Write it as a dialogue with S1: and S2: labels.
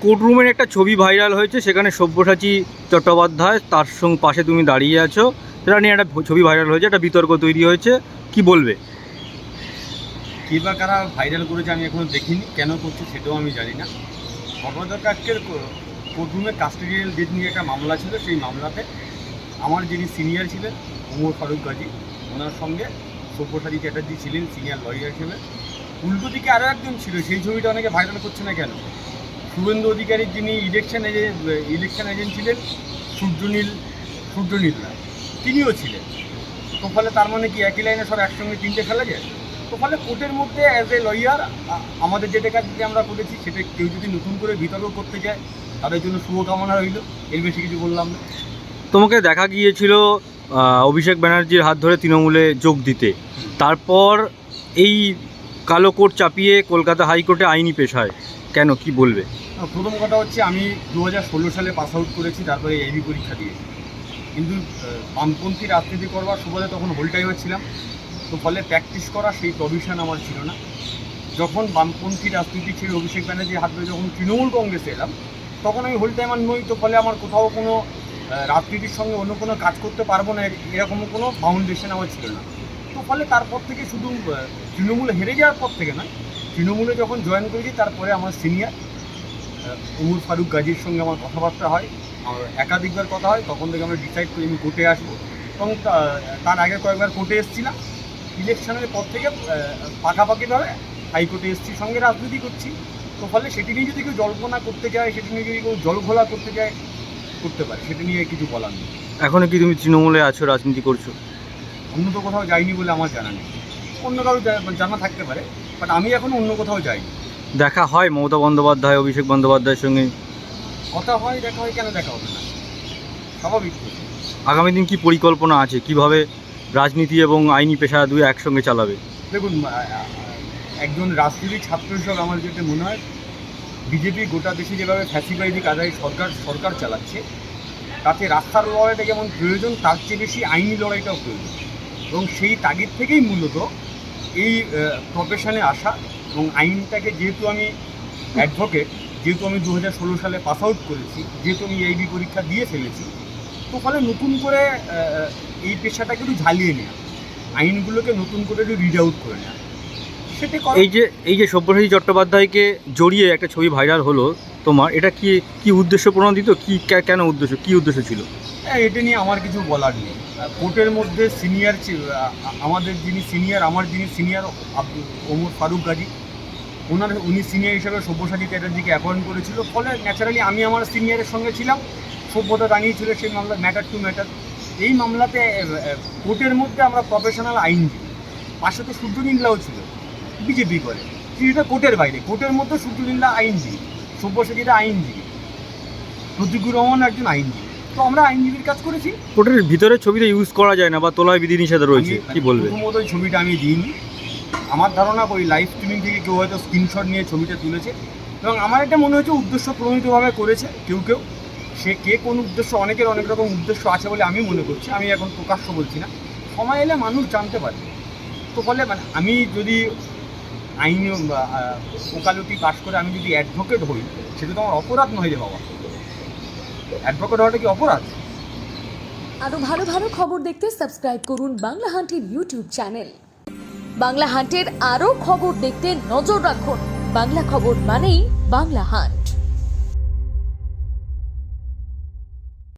S1: কোর্টরুমের একটা ছবি ভাইরাল হয়েছে, সেখানে সব্যসাচী চট্টোপাধ্যায়, তার সঙ্গে পাশে তুমি দাঁড়িয়ে আছো, সেটা নিয়ে একটা ছবি ভাইরাল হয়েছে, একটা বিতর্ক তৈরি হয়েছে, কি বলবে?
S2: কে বা কারা ভাইরাল করেছে আমি এখনও দেখিনি, কেন করছে সেটাও আমি জানি না। ঘটনাটা আজকের কোর্টরুমে কাস্টোডিয়াল ডেথ নিয়ে একটা মামলা ছিল। সেই মামলাতে আমার যিনি সিনিয়র ছিলেন ওমর ফারুক গাজী, ওনার সঙ্গে সব্যসাচী চ্যাটার্জি ছিলেন সিনিয়র লয়ার হিসেবে। উল্টো দিকে আরও একজন ছিল, সেই ছবিটা অনেকে ভাইরাল করছে না কেন? শুভেন্দু অধিকারীর যিনি ইলেকশন এজেন্ট ছিলেন সূর্যনীল রায়, তিনিও ছিলেন। তো ফলে তার মানে কি একই লাইনে সব একসঙ্গে তিনটে ফেলা যায়? তো ফলে কোর্টের মধ্যে অ্যাজ এ লয়ার আমাদের যেটা কাজ আমরা করেছি, সেটা কেউ যদি নতুন করে বিতর্ক করতে যায় তাদের জন্য শুভকামনা রইল, এর বেশি কিছু বললাম না।
S1: তোমাকে দেখা গিয়েছিল অভিষেক ব্যানার্জির হাত ধরে তৃণমূলে যোগ দিতে, তারপর এই কালো কোট চাপিয়ে কলকাতা হাইকোর্টে আইনি পেশায়, কেন, কি বলবে?
S2: প্রথম কথা হচ্ছে, আমি 2016 সালে পাস আউট করেছি, তারপরে এবি পরীক্ষা দিয়েছি। কিন্তু বামপন্থী রাজনীতি করবার সুবাদে তখন হোল টাইমার ছিলাম, তো ফলে প্র্যাকটিস করা সেই প্রভিশন আমার ছিল না। যখন বামপন্থী রাজনীতি ছিল অভিষেক ব্যানার্জির হাত ধরে যখন তৃণমূল কংগ্রেসে এলাম, তখন আমি হোল টাইমার নই, তো ফলে আমার কোথাও কোনো রাজনীতির সঙ্গে অন্য কোনো কাজ করতে পারবো না এরকম কোনো ফাউন্ডেশন আমার ছিল না। তো ফলে তারপর থেকে শুধু তৃণমূলে হেরে যাওয়ার পর থেকে না, তৃণমূলে যখন জয়েন করেছি তারপরে আমার সিনিয়র ওমর ফারুক গাজীর সঙ্গে আমার কথাবার্তা হয়, একাধিকবার কথা হয়। তখন থেকে আমরা ডিসাইড করি আমি কোর্টে আসবো, এবং তার আগে কয়েকবার কোর্টে এসেছিলাম। ইলেকশনের পর থেকে পাকাপাকিভাবে হাইকোর্টে এসছি, সঙ্গে রাজনীতি করছি। তো ফলে সেটি নিয়ে যদি কেউ জল্পনা করতে চায়, সেটি নিয়ে যদি কেউ জলঘোলা করতে চায়, করতে পারে, সেটা নিয়ে কিছু বলার নেই।
S1: এখনও কি তুমি তৃণমূলে আছো, রাজনীতি করছো?
S2: অন্য তো কোথাও যাইনি বলে আমার জানা নেই, অন্য কারো জানা থাকতে পারে, বাট আমি এখনও অন্য কোথাও যাইনি।
S1: দেখা হয় মমতা বন্দ্যোপাধ্যায়, অভিষেক বন্দ্যোপাধ্যায়ের সঙ্গে?
S2: কথা হয়, দেখা হয়, কেন দেখা হবে না, স্বাভাবিক।
S1: আগামী দিন কি পরিকল্পনা আছে, কিভাবে রাজনীতি এবং আইনি পেশা দুই একসঙ্গে চালাবে?
S2: দেখুন, একজন রাজনীতির ছাত্র হিসেবে আমার যেটা মনে হয়, বিজেপি গোটা দেশে যেভাবে ফ্যাসিবাদী কাদায় সরকার চালাচ্ছে, তাতে রাস্তার লড়াইটা যেমন প্রয়োজন, তার চেয়ে বেশি আইনি লড়াইটাও প্রয়োজন। এবং সেই তাগিদ থেকেই মূলত এই প্রফেশনে আসা। এবং আইনটাকে যেহেতু আমি অ্যাডভোকেট, যেহেতু আমি 2016 সালে পাস আউট করেছি, যেহেতু আমি এইবি পরীক্ষা দিয়ে ফেলেছি, তো ফলে নতুন করে এই পেশাটাকে একটু ঝালিয়ে নেওয়া, আইনগুলোকে নতুন করে একটু রিড আউট করে নেওয়া, সেটা
S1: এই যে সব্যসাচী চট্টোপাধ্যায়কে জড়িয়ে একটা ছবি ভাইরাল হলো তোমার, এটা কি উদ্দেশ্য প্রণোদিত, কি কেন উদ্দেশ্য, কি উদ্দেশ্য ছিল?
S2: এটা নিয়ে আমার কিছু বলার নেই। কোর্টের মধ্যে সিনিয়র আমাদের যিনি সিনিয়র, আমার যিনি সিনিয়র ওমর ফারুক গাজী, উনি সিনিয়র হিসেবে সব্যসাচী চ্যাটার্জিকে অ্যাপয়েন্ট করেছিল। ফলে ন্যাচারালি আমি আমার সিনিয়রের সঙ্গে ছিলাম, সভ্যতা দাঁড়িয়েছিল সেই মামলা, ম্যাটার টু ম্যাটার। এই মামলাতে কোর্টের মধ্যে আমরা প্রফেশনাল আইনজীবী, পাশে তো সূর্যনীলাও ছিল, বিজেপি করে, সেটা কোর্টের বাইরে। কোর্টের মধ্যে সূর্যনীলা আইনজীবী, সব্যসাচীরা আইনজীবী, প্রতিকুর রহমান একজন আইনজীবী, তো আমরা আইনজীবীর কাজ করেছি।
S1: কোর্টের ভিতরে ছবিটা ইউজ করা যায় না বা তোলায় বিধিনিষেধ রয়েছে, কি বলবে?
S2: প্রথমত ওই ছবিটা আমি দিইনি। আমার ধারণা ওই লাইভ স্ট্রিমিং থেকে কেউ হয়তো স্ক্রিনশট নিয়ে ছবিটা তুলেছে, এবং আমার এটা মনে হচ্ছে উদ্দেশ্য প্রণোদিতভাবে করেছে কেউ। সে কে কোন উদ্দেশ্য, অনেকের অনেক রকম উদ্দেশ্য আছে বলে আমি মনে করছি, আমি এখন প্রকাশ্য বলছি না, সময় এলে মানুষ জানতে পারে। তো ফলে আমি যদি আইন ওকালতি পাশ করে আমি যদি অ্যাডভোকেট হই, সেটা তো আমার অপরাধ নয় রে বাবা। অ্যাডভোকেট হওয়াটা কি অপরাধ?
S3: আরো ভালো ভালো খবর দেখতে সাবস্ক্রাইব করুন বাংলা হান্টের ইউটিউব চ্যানেল। বাংলা হান্টের আরো খবর দেখতে নজর রাখুন। বাংলা খবর মানেই বাংলা হান্ট।